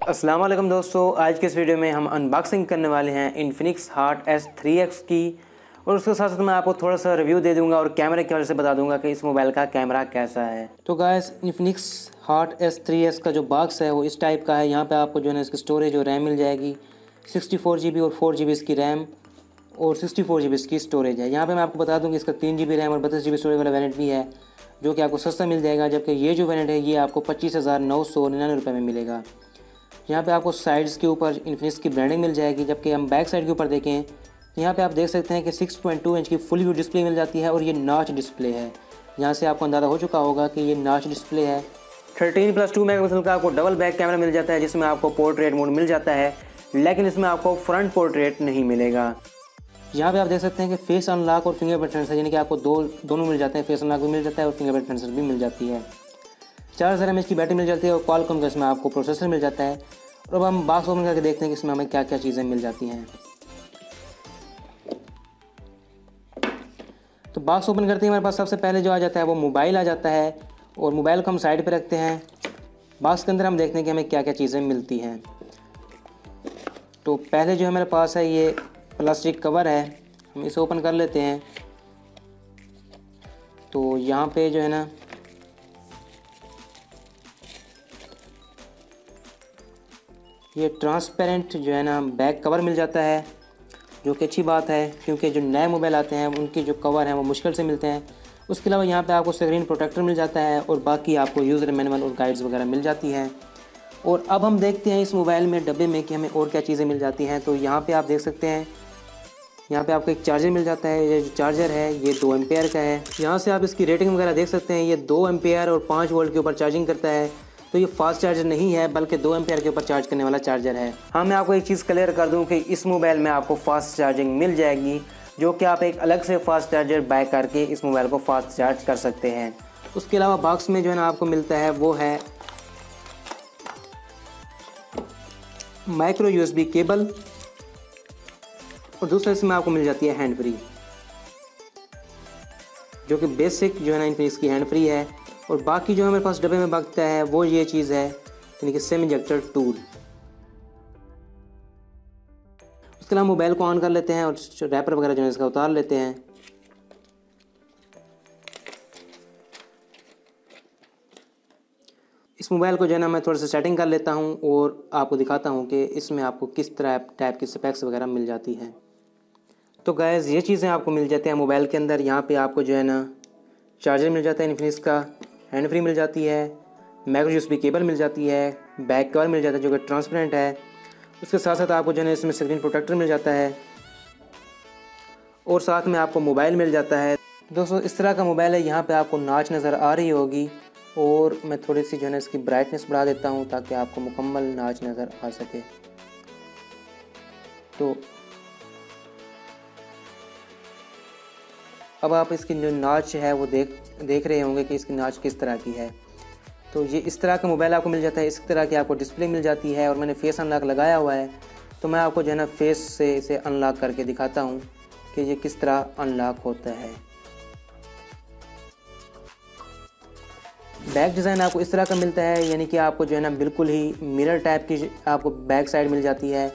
अस्सलाम वालेकुम दोस्तों, आज के इस वीडियो में हम अनबॉक्सिंग करने वाले हैं इन्फिनिक्स हॉट S3X की। और उसके साथ साथ मैं आपको थोड़ा सा रिव्यू दे दूंगा और कैमरे की वजह से बता दूंगा कि इस मोबाइल का कैमरा कैसा है। तो गाइस, इन्फिनिक्स हॉट S3X का जो बॉक्स है वो इस टाइप का है। यहाँ पे आपको जो है ना इसकी स्टोरेज और रैम मिल जाएगी। 64 GB और 4 GB इसकी रैम और 64 GB इसकी स्टोरेज है। यहाँ पे मैं आपको बता दूँ कि इसका 3 GB रैम और 32 GB स्टोरेज वाला वेरिएंट भी है, जो कि आपको सस्ता मिल जाएगा। जबकि ये जो वेरिएंट है ये आपको 25,999 रुपये में मिलेगा। यहाँ पे आपको साइड्स के ऊपर इन्फिनिक्स की ब्रांडिंग मिल जाएगी। जबकि हम बैक साइड के ऊपर देखें तो यहाँ पे आप देख सकते हैं कि 6.2 इंच की फुल व्यू डिस्प्ले मिल जाती है और ये नॉच डिस्प्ले है। यहाँ से आपको अंदाज़ा हो चुका होगा कि ये नॉच डिस्प्ले है। 13+2 मेगापिक्सल का आपको डबल बैक कैमरा मिल जाता है, जिसमें आपको पोर्ट्रेट मोड मिल जाता है, लेकिन इसमें आपको फ्रंट पोर्ट्रेट नहीं मिलेगा। यहाँ पे आप देख सकते हैं कि फेस अनलॉक और फिंगरप्रिंट सेंसर, यानी कि आपको दोनों मिल जाते हैं। फेस अनलॉक भी मिल जाता है और फिंगरप्रिंट सेंसर भी मिल जाती है। 4000 mAh की बैटरी मिल जाती है और क्वालकॉम का इसमें आपको प्रोसेसर मिल जाता है। और अब हम बॉक्स ओपन करके देखते हैं कि इसमें हमें क्या क्या चीज़ें मिल जाती हैं। तो बॉक्स ओपन करते ही हमारे पास सबसे पहले जो आ जाता है वो मोबाइल आ जाता है, और मोबाइल को हम साइड पे रखते हैं। बॉक्स के अंदर हम देखते हैं कि हमें क्या क्या चीज़ें मिलती हैं। तो पहले जो हमारे पास है ये प्लास्टिक कवर है, हम इसे ओपन कर लेते हैं। तो यहाँ पे जो है ना ये ट्रांसपेरेंट जो है ना बैक कवर मिल जाता है, जो कि अच्छी बात है, क्योंकि जो नए मोबाइल आते हैं उनके जो कवर हैं वो मुश्किल से मिलते हैं। उसके अलावा यहाँ पे आपको स्क्रीन प्रोटेक्टर मिल जाता है और बाकी आपको यूज़र मैनुअल और गाइड्स वगैरह मिल जाती हैं। और अब हम देखते हैं इस मोबाइल में डब्बे में कि हमें और क्या चीज़ें मिल जाती हैं। तो यहाँ पे आप देख सकते हैं, यहाँ पे आपको एक चार्जर मिल जाता है। ये जो चार्जर है ये 2 एम्पेयर का है। यहाँ से आप इसकी रेटिंग वगैरह देख सकते हैं। ये 2 एम्पेयर और 5 वोल्ट के ऊपर चार्जिंग करता है। तो ये फास्ट चार्जर नहीं है, बल्कि 2 एम्पेयर के ऊपर चार्ज करने वाला चार्जर है। हाँ, मैं आपको एक चीज़ क्लियर कर दूं कि इस मोबाइल में आपको फास्ट चार्जिंग मिल जाएगी, जो कि आप एक अलग से फास्ट चार्जर बाय करके इस मोबाइल को फास्ट चार्ज कर सकते हैं। उसके अलावा बॉक्स में जो है ना आपको मिलता है वो है माइक्रो USB केबल, और दूसरे इसमें आपको मिल जाती है हैंड फ्री, जो कि बेसिक जो है ना इन्फिनिक्स की हैंड फ्री है। और बाकी जो हमारे पास डब्बे में बचता है वो ये चीज़ है, यानी कि सिम इंजेक्टर टूल। उसके अलावा मोबाइल को ऑन कर लेते हैं और रैपर वगैरह जो है इसका उतार लेते हैं। इस मोबाइल को जो है ना मैं थोड़ा सा सेटिंग कर लेता हूँ और आपको दिखाता हूँ कि इसमें आपको किस तरह टाइप की स्पेक्स वगैरह मिल जाती हैं। तो गाइस, ये चीज़ें आपको मिल जाती हैं मोबाइल के अंदर। यहाँ पे आपको जो है ना चार्जर मिल जाता है इन्फिनिक्स का, हैंड फ्री मिल जाती है, माइक्रो USB केबल मिल जाती है, बैक कवर मिल जाता है जो कि ट्रांसपेरेंट है। उसके साथ साथ आपको जो है ना इसमें स्क्रीन प्रोटेक्टर मिल जाता है और साथ में आपको मोबाइल मिल जाता है। दोस्तों, इस तरह का मोबाइल है। यहाँ पे आपको नॉच नज़र आ रही होगी, और मैं थोड़ी सी जो है ना इसकी ब्राइटनेस बढ़ा देता हूँ ताकि आपको मुकम्मल नॉच नज़र आ सके। तो अब आप इसकी जो नॉच है वो देख रहे होंगे कि इसकी नॉच किस तरह की है। तो ये इस तरह का मोबाइल आपको मिल जाता है। इस तरह की आपको डिस्प्ले मिल जाती है, और मैंने फेस अनलॉक लगाया हुआ है। तो मैं आपको जो है ना फेस से इसे अनलॉक करके दिखाता हूँ कि ये किस तरह अनलॉक होता है। बैक डिज़ाइन आपको इस तरह का मिलता है, यानी कि आपको जो है ना बिल्कुल ही मिरर टाइप की आपको बैक साइड मिल जाती है।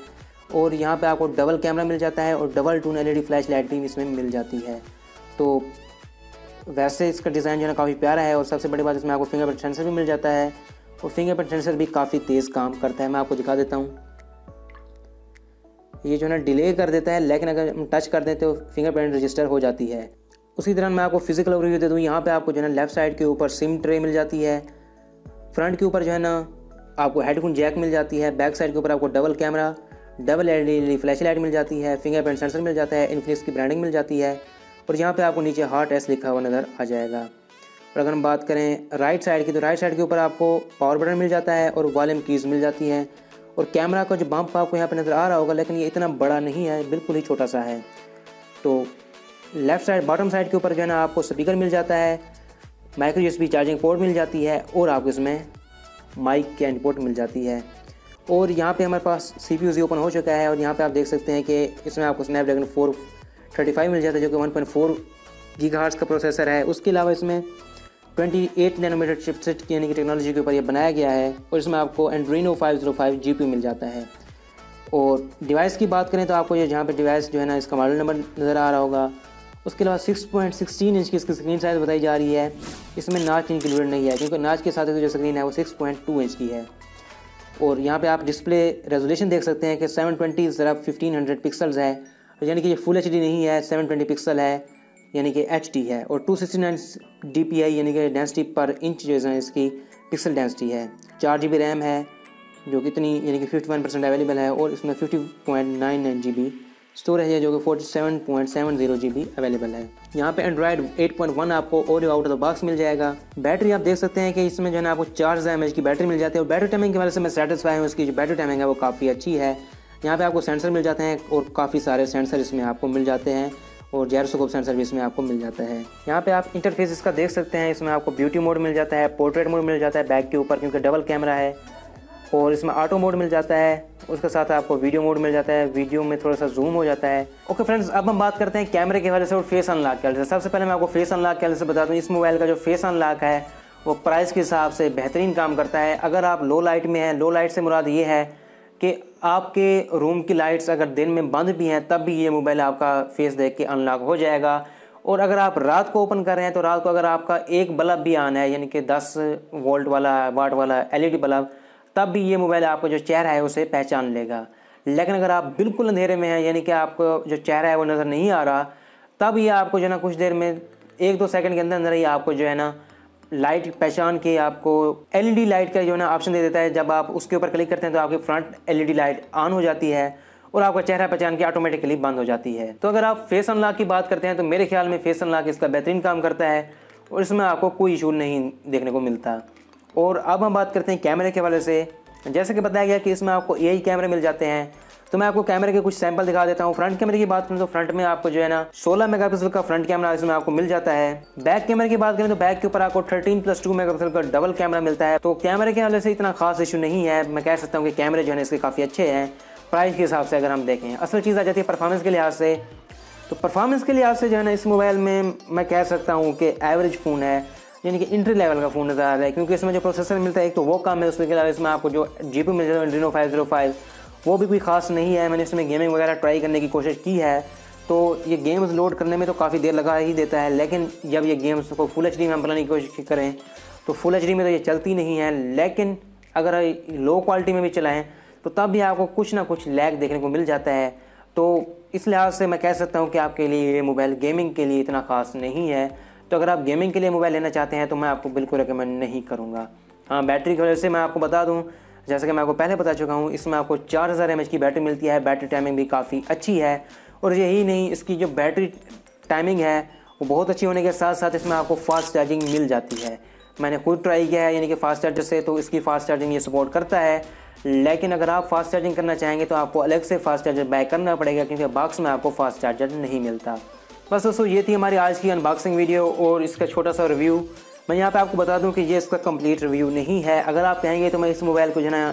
और यहाँ पे आपको डबल कैमरा मिल जाता है और double tone LED flash light भी इसमें मिल जाती है। तो वैसे इसका डिज़ाइन जो है ना काफ़ी प्यारा है। और सबसे बड़ी बात, इसमें आपको फिंगरप्रिंट सेंसर भी मिल जाता है, और फिंगरप्रिंट सेंसर भी काफ़ी तेज़ काम करता है। मैं आपको दिखा देता हूँ, ये जो है ना डिले कर देता है, लेकिन अगर हम टच कर दें तो फिंगरप्रिंट रजिस्टर हो जाती है। उसी तरह मैं आपको फिजिकल ओवरव्यू दे दूँ। यहाँ पे आपको जो है ना लेफ़्ट साइड के ऊपर सिम ट्रे मिल जाती है, फ्रंट के ऊपर जो है ना आपको हेडफोन जैक मिल जाती है, बैक साइड के ऊपर आपको double camera, double LED flash light मिल जाती है, फिंगरप्रिंट सेंसर मिल जाता है, इन्फिनिक्स की ब्रांडिंग मिल जाती है, और यहाँ पे आपको नीचे हॉट S लिखा हुआ नज़र आ जाएगा। और अगर हम बात करें राइट साइड की, तो राइट साइड के ऊपर आपको पावर बटन मिल जाता है और वॉल्यूम कीज़ मिल जाती हैं। और कैमरा का जो बम्प आपको यहाँ पे नज़र आ रहा होगा, लेकिन ये इतना बड़ा नहीं है, बिल्कुल ही छोटा सा है। तो लेफ़्ट साइड बॉटम साइड के ऊपर जो है ना आपको स्पीकर मिल जाता है, माइक्रो USB चार्जिंग पोर्ट मिल जाती है, और आपको इसमें माइक की इनपुट मिल जाती है। और यहाँ पे हमारे पास CPU ओपन हो चुका है, और यहाँ पे आप देख सकते हैं कि इसमें आपको स्नैपड्रैगन 435 मिल जाता है, जो कि 1.4 GHz का प्रोसेसर है। उसके अलावा इसमें 28 नैनोमीटर चिपसेट यानी कि टेक्नोलॉजी के ऊपर ये बनाया गया है और इसमें आपको एंड्रीनो 505 GPU मिल जाता है। और डिवाइस की बात करें तो आपको ये जहाँ पे डिवाइस जो है ना इसका मॉडल नंबर नज़र आ रहा होगा। उसके अलावा 6.16 इंच की इसकी स्क्रीन साइज़ बताई जा रही है। इसमें नाच इंक्लूडेड नहीं है क्योंकि नाच के साथ जो स्क्रीन है वो 6.2 इंच की है। और यहाँ पे आप डिस्प्ले रेजोल्यूशन देख सकते हैं कि 720 ज़रा 1500 पिक्सल्स है, यानी कि ये फुल HD नहीं है, 720 पिक्सल है यानी कि HD है। और 269 DPI यानी कि डेंसिटी पर इंच जो है इसकी पिक्सल डेंसिटी है। 4 GB रैम है जो कितनी यानी कि 51% अवेलेबल है और इसमें 50.99 GB स्टोरेज है जो कि 47.70 GB अवेलेबल है। यहाँ पे एंड्रॉयड 8.1 आपको audio out of the box मिल जाएगा। बैटरी आप देख सकते हैं कि इसमें जो है ना आपको 4000 mAh की बैटरी मिल जाती है और बैटरी टाइमिंग की वजह से मैं सेटिस्फाई हूँ। इसकी जो बैटरी टाइमिंग है वो काफ़ी अच्छी है। यहाँ पे आपको सेंसर मिल जाते हैं और काफ़ी सारे सेंसर इसमें आपको मिल जाते हैं और जायरोस्कोप सेंसर भी इसमें आपको मिल जाता है। यहाँ पे आप इंटरफेस इसका देख सकते हैं। इसमें आपको ब्यूटी मोड मिल जाता है, पोर्ट्रेट मोड मिल जाता है बैक के ऊपर क्योंकि डबल कैमरा है, और इसमें ऑटो मोड मिल जाता है। उसके साथ आपको वीडियो मोड मिल जाता है, वीडियो में थोड़ा सा जूम हो जाता है। ओके फ्रेंड्स, अब हम बात करते हैं कैमरे के हवाले से और फेस अनलॉक के हवाले से। सबसे पहले मैं आपको फेस अनलॉक के हवाले से बता दूं, इस मोबाइल का जो फेस अनलॉक है वो प्राइस के हिसाब से बेहतरीन काम करता है। अगर आप लो लाइट में हैं, लो लाइट से मुराद ये है कि आपके रूम की लाइट्स अगर दिन में बंद भी हैं तब भी ये मोबाइल आपका फेस देख के अनलॉक हो जाएगा। और अगर आप रात को ओपन कर रहे हैं तो रात को अगर आपका एक बल्ब भी ऑन है यानी कि 10 वोल्ट वाला वाट वाला LED बल्ब, तब भी ये मोबाइल आपको जो चेहरा है उसे पहचान लेगा। लेकिन अगर आप बिल्कुल अंधेरे में हैं यानी कि आपको जो चेहरा है वो नज़र नहीं आ रहा, तब ये आपको जो है ना कुछ देर में 1-2 सेकंड के अंदर अंदर ही आपको जो है ना लाइट पहचान के आपको LED लाइट का जो है ना ऑप्शन दे देता है। जब आप उसके ऊपर क्लिक करते हैं तो आपकी फ्रंट LED लाइट ऑन हो जाती है और आपका चेहरा पहचान के ऑटोमेटिकली बंद हो जाती है। तो अगर आप फेस अनलॉक की बात करते हैं तो मेरे ख्याल में फेस अनलॉक इसका बेहतरीन काम करता है और इसमें आपको कोई इशू नहीं देखने को मिलता। और अब हम बात करते हैं कैमरे के हवाले से। जैसे कि बताया गया कि इसमें आपको AI कैमरे मिल जाते हैं, तो मैं आपको कैमरे के कुछ सैंपल दिखा देता हूँ। फ्रंट कैमरे की बात करें तो फ्रंट में आपको जो है ना 16 मेगापिक्सल का फ्रंट कैमरा इसमें आपको मिल जाता है। बैक कैमरे की बात करें तो बैक के ऊपर आपको 13+2 मेगापिक्सल का डबल कैमरा मिलता है। तो कैमरे के हवाले से इतना खास इशू नहीं है, मैं कह सकता हूँ कि कैमरे जो है इसके काफ़ी अच्छे हैं प्राइस के हिसाब से। अगर हम देखें असल चीज़ आ जाती है परफॉर्मेंस के लिहाज से, तो परफॉर्मेंस के लिहाज से जो है ना इस मोबाइल में मैं कह सकता हूँ कि एवरेज फ़ोन है, यानी कि इंट्री लेवल का फ़ोन नज़र आ रहा है। क्योंकि इसमें जो प्रोसेसर मिलता है एक तो वो कम है, उसके अलावा इसमें आपको जो GPU मिल जाता है एड्रीनो 505 वो भी कोई ख़ास नहीं है। मैंने इसमें गेमिंग वगैरह ट्राई करने की कोशिश की है तो ये गेम्स लोड करने में तो काफ़ी देर लगा ही देता है, लेकिन जब ये गेम्स को फुल HD में हम बनाने की कोशिश करें तो फुल HD में तो ये चलती नहीं है। लेकिन अगर लो क्वालिटी में भी चलाएँ तो तब भी आपको कुछ ना कुछ लैग देखने को मिल जाता है। तो इस लिहाज से मैं कह सकता हूँ कि आपके लिए ये मोबाइल गेमिंग के लिए इतना ख़ास नहीं है। तो अगर आप गेमिंग के लिए मोबाइल लेना चाहते हैं तो मैं आपको बिल्कुल रिकमेंड नहीं करूँगा। हाँ, बैटरी की वजह से मैं आपको बता दूँ, जैसे कि मैं आपको पहले बता चुका हूँ, इसमें आपको 4000 mAh की बैटरी मिलती है। बैटरी टाइमिंग भी काफ़ी अच्छी है और यही नहीं, इसकी जो बैटरी टाइमिंग है वो बहुत अच्छी होने के साथ साथ इसमें आपको फास्ट चार्जिंग मिल जाती है। मैंने खुद ट्राई किया है यानी कि फास्ट चार्जर से, तो इसकी फास्ट चार्जिंग ये सपोर्ट करता है। लेकिन अगर आप फास्ट चार्जिंग करना चाहेंगे तो आपको अलग से फास्ट चार्जर बाय करना पड़ेगा क्योंकि बॉक्स में आपको फास्ट चार्जर नहीं मिलता। बस दोस्तों, ये थी हमारी आज की अनबॉक्सिंग वीडियो और इसका छोटा सा रिव्यू। मैं यहाँ पे आपको बता दूं कि ये इसका कंप्लीट रिव्यू नहीं है। अगर आप कहेंगे तो मैं इस मोबाइल को जो है ना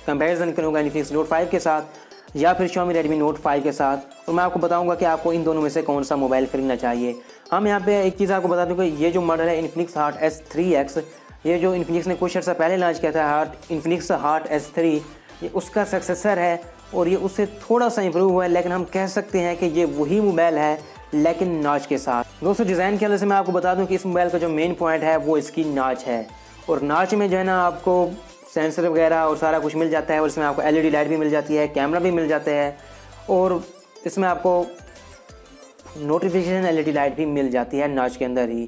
कंपैरिजन करूँगा इन्फिनिक्स नोट 5 के साथ या फिर Xiaomi Redmi Note 5 के साथ, और मैं आपको बताऊँगा कि आपको इन दोनों में से कौन सा मोबाइल खरीदना चाहिए। हम यहाँ पे एक चीज़ आपको बता दूँ कि ये जो मॉडल है इन्फिनिक्स हार्ट S3X, ये जो इन्फिनिक्स ने कुछ अर्सा पहले लॉन्च किया था इन्फिनिक्स हार्ट S3, ये उसका सक्सेसर है और ये उससे थोड़ा सा इम्प्रूव हुआ है। लेकिन हम कह सकते हैं कि ये वही मोबाइल है लेकिन नॉच के साथ। दोस्तों, डिज़ाइन के हवाले से मैं आपको बता दूं कि इस मोबाइल का जो मेन पॉइंट है वो इसकी नॉच है। और नॉच में जो है ना आपको सेंसर वगैरह और सारा कुछ मिल जाता है और इसमें आपको LED लाइट भी मिल जाती है, कैमरा भी मिल जाता है और इसमें आपको नोटिफिकेशन LED लाइट भी मिल जाती है नॉच के अंदर ही।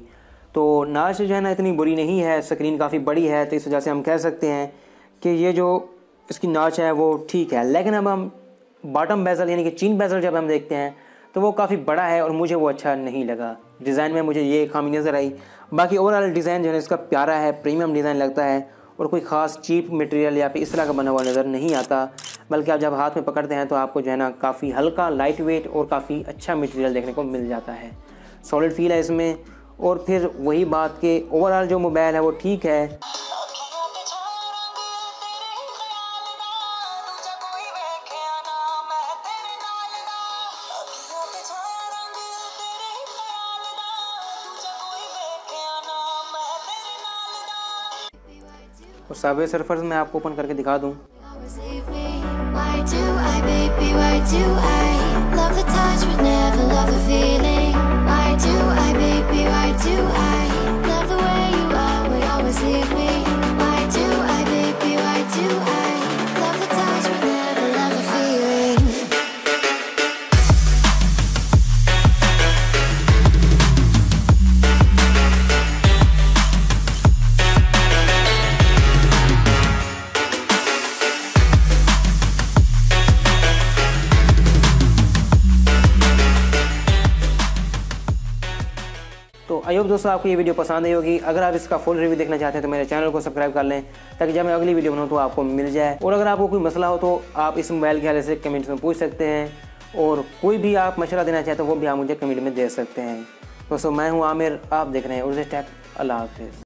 तो नॉच जो है ना इतनी बुरी नहीं है, स्क्रीन काफ़ी बड़ी है, तो इस वजह से हम कह सकते हैं कि ये जो इसकी नॉच है वो ठीक है। लेकिन अब हम बॉटम बेजल यानी कि चीन बेजल जब हम देखते हैं तो वो काफ़ी बड़ा है और मुझे वो अच्छा नहीं लगा। डिज़ाइन में मुझे ये खामी नज़र आई। बाकी ओवरऑल डिज़ाइन जो है इसका प्यारा है, प्रीमियम डिज़ाइन लगता है और कोई ख़ास चीप मटेरियल या फिर इस तरह का बना हुआ नज़र नहीं आता। बल्कि आप जब हाथ में पकड़ते हैं तो आपको जो है ना काफ़ी हल्का, लाइट वेट और काफ़ी अच्छा मटेरियल देखने को मिल जाता है। सॉलिड फील है इसमें। और फिर वही बात कि ओवरऑल जो मोबाइल है वो ठीक है। और सबवे सर्फर्स मैं आपको ओपन करके दिखा दूँ। तो आई होप दोस्तों आपको ये वीडियो पसंद आई होगी। अगर आप इसका फुल रिव्यू देखना चाहते हैं तो मेरे चैनल को सब्सक्राइब कर लें, ताकि जब मैं अगली वीडियो बनाऊँ तो आपको मिल जाए। और अगर आपको कोई मसला हो तो आप इस मोबाइल के हवाले से कमेंट्स में पूछ सकते हैं, और कोई भी आप मशवरा देना चाहते हैं वो भी आप मुझे कमेंट में दे सकते हैं। दोस्तों मैं हूँ आमिर, आप देख रहे हैं उर्ज़ टेक। अल्लाह हाफ़िज़।